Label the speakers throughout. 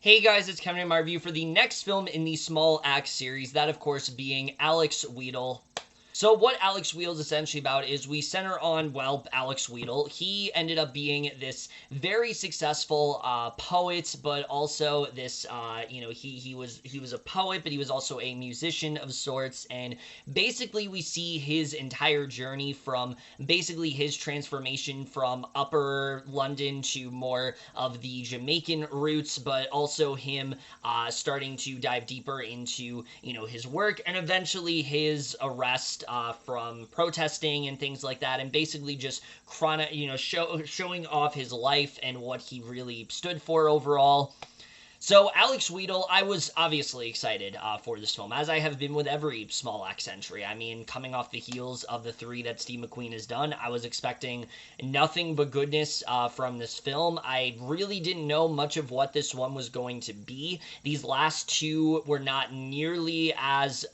Speaker 1: Hey guys, it's Kevin in my review for the next film in the Small Axe series, that of course being Alex Wheatle. So what Alex Wheatle is essentially about is we center on, well, Alex Wheatle. He ended up being this very successful poet, but also this, he was a poet, but he was also a musician of sorts. And basically, we see his entire journey from basically his transformation from upper London to more of the Jamaican roots, but also him starting to dive deeper into his work, and eventually his arrest from protesting and things like that, and basically just showing off his life and what he really stood for overall. So, Alex Wheatle, I was obviously excited for this film, as I have been with every Small Axe entry. I mean, coming off the heels of the 3 that Steve McQueen has done, I was expecting nothing but goodness from this film. I really didn't know much of what this one was going to be. These last 2 were not nearly as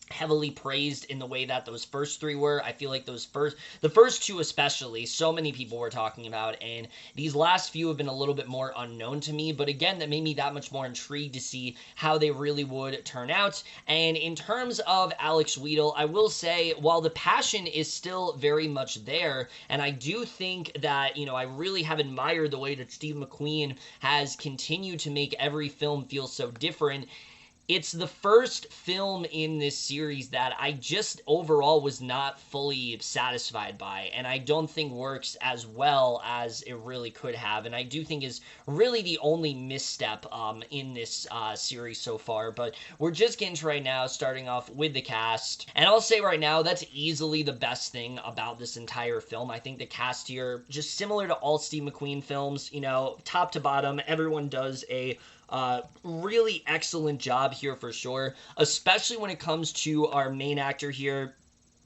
Speaker 1: heavily praised in the way that those first 3 were. I feel like the first 2 especially, so many people were talking about, and these last few have been a little bit more unknown to me, but again, that made me that much more intrigued to see how they really would turn out. And in terms of Alex Wheatle, I will say, while the passion is still very much there, and I do think that, I really have admired the way that Steve McQueen has continued to make every film feel so different, it's the first film in this series that I just overall was not fully satisfied by, and I don't think works as well as it really could have, and I do think is really the only misstep in this series so far. But we're just getting to right now, starting off with the cast, and I'll say right now, that's easily the best thing about this entire film. I think the cast here, just similar to all Steve McQueen films, top to bottom, everyone does a really excellent job here for sure, especially when it comes to our main actor here.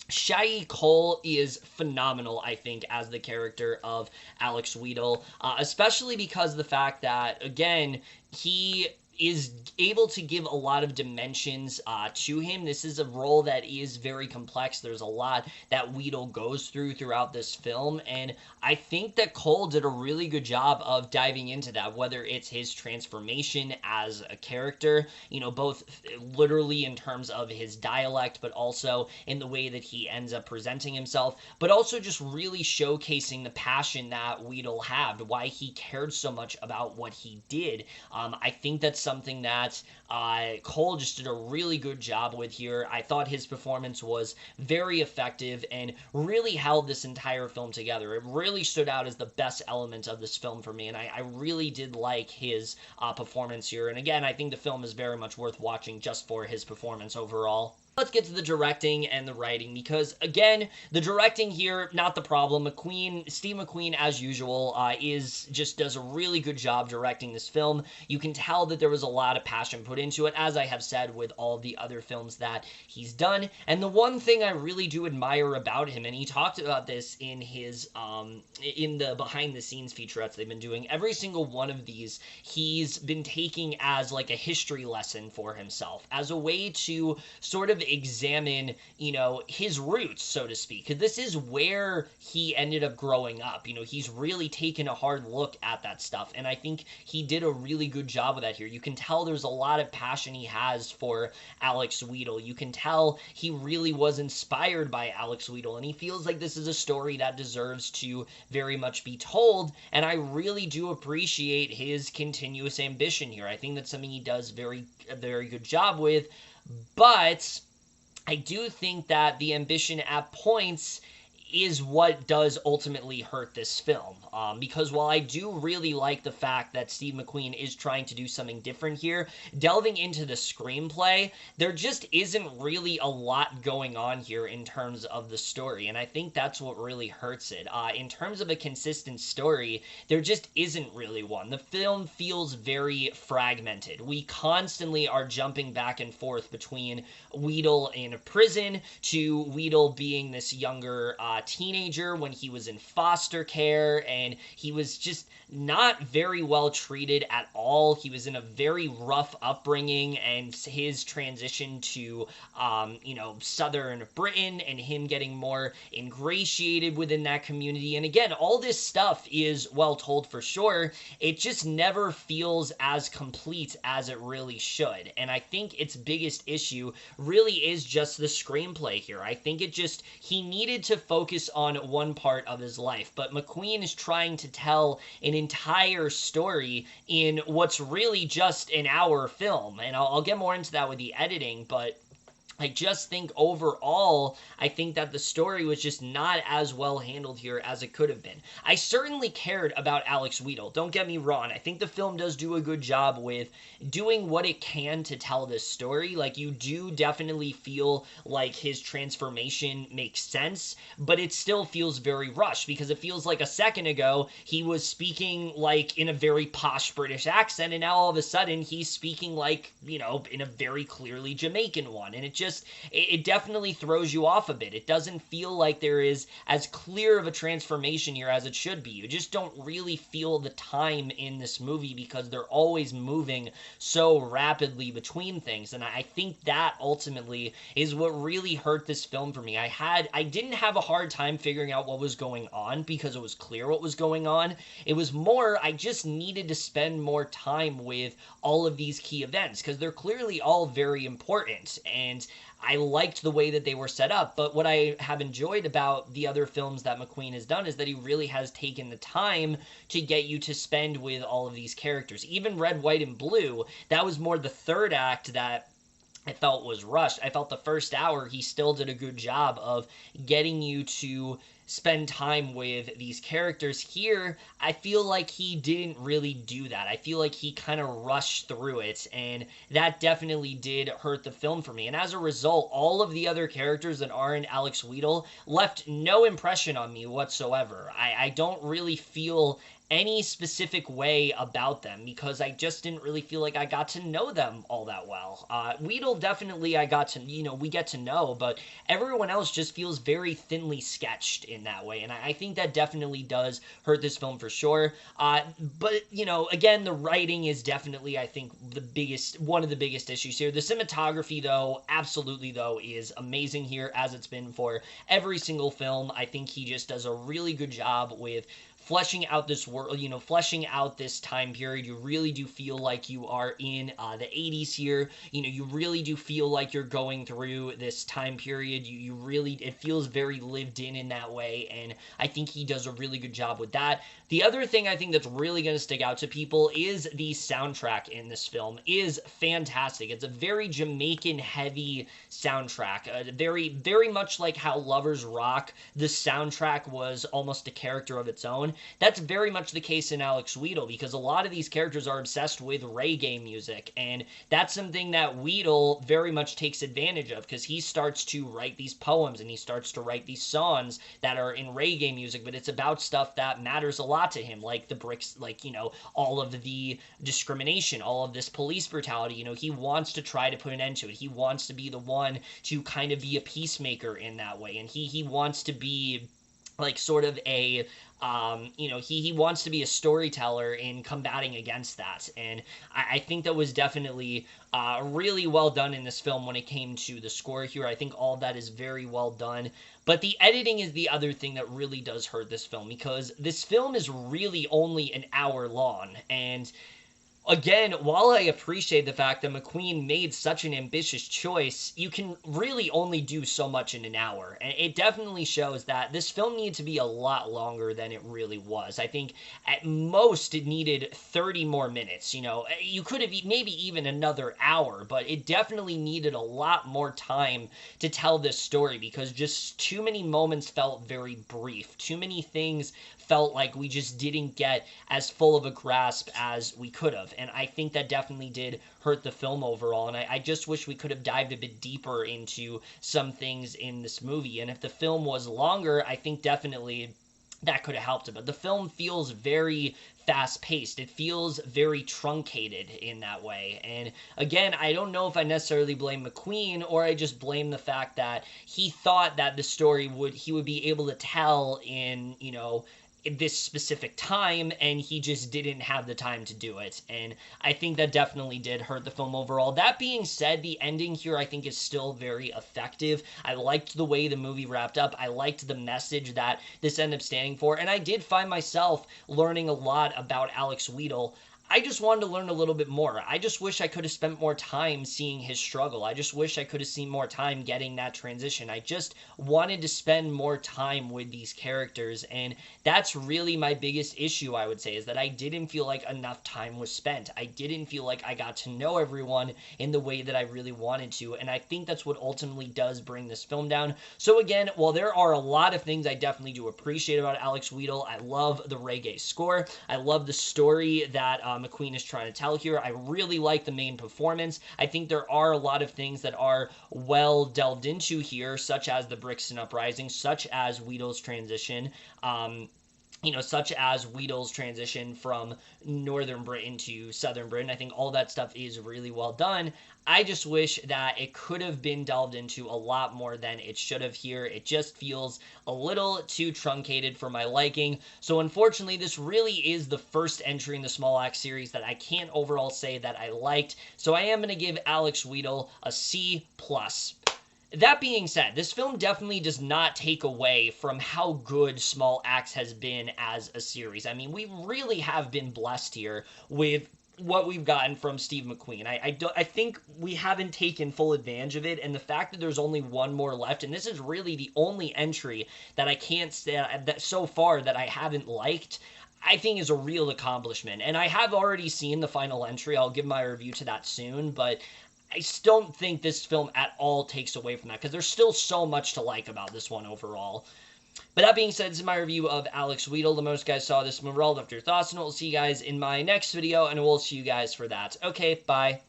Speaker 1: Sheyi Cole is phenomenal, I think, as the character of Alex Wheatle, especially because of the fact that, again, he is able to give a lot of dimensions to him. This is a role that is very complex. There's a lot that Wheatle goes throughout this film, and I think that Cole did a really good job of diving into that, whether it's his transformation as a character, both literally in terms of his dialect, but also in the way that he ends up presenting himself, but also just really showcasing the passion that Wheatle had, why he cared so much about what he did. I think that's something that Cole just did a really good job with here. I thought his performance was very effective and really held this entire film together. It really stood out as the best element of this film for me, and I really did like his performance here. And again, I think the film is very much worth watching just for his performance overall. Let's get to the directing and the writing, because, again, the directing here, not the problem. Steve McQueen, as usual, does a really good job directing this film. You can tell that there was a lot of passion put into it, as I have said with all the other films that he's done. And the one thing I really do admire about him, and he talked about this in his, in the behind-the-scenes featurettes they've been doing, every single one of these, he's been taking as, like, a history lesson for himself, as a way to sort of examine, his roots, so to speak. Because this is where he ended up growing up. He's really taken a hard look at that stuff, and I think he did a really good job of that here. You can tell there's a lot of passion he has for Alex Wheatle. You can tell he really was inspired by Alex Wheatle, and he feels like this is a story that deserves to very much be told, and I really do appreciate his continuous ambition here. I think that's something he does a very good job with, but I do think that the ambition at points is what does ultimately hurt this film. Because while I do really like the fact that Steve McQueen is trying to do something different here, delving into the screenplay, there just isn't really a lot going on here in terms of the story, and I think that's what really hurts it. In terms of a consistent story, there just isn't really one. The film feels very fragmented. We constantly are jumping back and forth between Wheatle in prison to Wheatle being this younger teenager, when he was in foster care, and he was just not very well treated at all. He was in a very rough upbringing, and his transition to, Southern Britain, and him getting more ingratiated within that community. And again, all this stuff is well told for sure. It just never feels as complete as it really should. And I think its biggest issue really is just the screenplay here. I think he needed to focus on one part of his life, but McQueen is trying to tell an entire story in what's really just an hour film. And I'll get more into that with the editing, but I just think overall, I think that the story was just not as well handled here as it could have been. I certainly cared about Alex Wheatle, don't get me wrong. I think the film does do a good job with doing what it can to tell this story. Like, you do definitely feel like his transformation makes sense, but it still feels very rushed, because it feels like a second ago he was speaking like in a very posh British accent, and now all of a sudden he's speaking like, in a very clearly Jamaican one, and it definitely throws you off a bit. It doesn't feel like there is as clear of a transformation here as it should be. You just don't really feel the time in this movie, because they're always moving so rapidly between things. And I think that ultimately is what really hurt this film for me. I didn't have a hard time figuring out what was going on, because it was clear what was going on. It was more, I just needed to spend more time with all of these key events, because they're clearly all very important. And I liked the way that they were set up, but what I have enjoyed about the other films that McQueen has done is that he really has taken the time to get you to spend with all of these characters. Even Red, White, and Blue, that was more the third act that I felt was rushed. I felt the first hour he still did a good job of getting you to spend time with these characters. Here, I feel like he didn't really do that. I feel like he kind of rushed through it, and that definitely did hurt the film for me. And as a result, all of the other characters that aren't Alex Wheatle left no impression on me whatsoever. I don't really feel any specific way about them, because I just didn't really feel like I got to know them all that well. Wheatle, definitely I got to, we get to know, but everyone else just feels very thinly sketched in that way, and I think that definitely does hurt this film for sure. But, again, the writing is definitely, I think, one of the biggest issues here. The cinematography, though, absolutely, though, is amazing here, as it's been for every single film. I think he just does a really good job with fleshing out this world, fleshing out this time period. You really do feel like you are in the 80s here. You really do feel like you're going through this time period. It feels very lived in that way, and I think he does a really good job with that. The other thing I think that's really going to stick out to people is the soundtrack in this film is fantastic. It's a very Jamaican-heavy soundtrack, very, very much like how Lovers Rock, the soundtrack was almost a character of its own. That's very much the case in Alex Wheatle, because a lot of these characters are obsessed with reggae music, and that's something that Wheatle very much takes advantage of, because he starts to write these poems and he starts to write these songs that are in reggae music, but it's about stuff that matters a lot to him, like the bricks, all of the discrimination, all of this police brutality. He wants to try to put an end to it. He wants to be the one to kind of be a peacemaker in that way, and he wants to be like sort of a he wants to be a storyteller in combating against that. And I think that was definitely really well done in this film when it came to the score here. I think all of that is very well done. But the editing is the other thing that really does hurt this film, because this film is really only an hour long. And again, while I appreciate the fact that McQueen made such an ambitious choice, you can really only do so much in an hour. And it definitely shows that this film needed to be a lot longer than it really was. I think at most it needed 30 more minutes. You could have maybe even another hour, but it definitely needed a lot more time to tell this story, because just too many moments felt very brief. Too many things felt like we just didn't get as full of a grasp as we could have. And I think that definitely did hurt the film overall. And I just wish we could have dived a bit deeper into some things in this movie. And if the film was longer, I think definitely that could have helped it. But the film feels very fast-paced. It feels very truncated in that way. And again, I don't know if I necessarily blame McQueen, or I just blame the fact that he thought that the story he would be able to tell in, you know, this specific time, and he just didn't have the time to do it. And I think that definitely did hurt the film overall. That being said, the ending here I think is still very effective. I liked the way the movie wrapped up. I liked the message that this ended up standing for, and I did find myself learning a lot about Alex Wheatle. I just wanted to learn a little bit more. I just wish I could have spent more time seeing his struggle. I just wish I could have seen more time getting that transition. I just wanted to spend more time with these characters, and that's really my biggest issue, I would say, is that I didn't feel like enough time was spent. I didn't feel like I got to know everyone in the way that I really wanted to, and I think that's what ultimately does bring this film down. So again, while there are a lot of things I definitely do appreciate about Alex Wheatle, I love the reggae score. I love the story that McQueen is trying to tell here. I really like the main performance. I think there are a lot of things that are well delved into here, such as the Brixton Uprising, such as Wheatle's transition, such as Wheatle's transition from Northern Britain to Southern Britain. I think all that stuff is really well done. I just wish that it could have been delved into a lot more than it should have here. It just feels a little too truncated for my liking. So unfortunately, this really is the first entry in the Small Axe series that I can't overall say that I liked. So I am going to give Alex Wheatle a C+. That being said, this film definitely does not take away from how good Small Axe has been as a series. I mean, we really have been blessed here with what we've gotten from Steve McQueen. I think we haven't taken full advantage of it, and the fact that there's only one more left, and this is really the only entry that I can't say that so far that I haven't liked, I think is a real accomplishment. And I have already seen the final entry. I'll give my review to that soon, but I still don't think this film at all takes away from that, because there's still so much to like about this one overall. But that being said, this is my review of Alex Wheatle. The most guys saw this movie, left your thoughts, and we'll see you guys in my next video, and we'll see you guys for that. Okay, bye.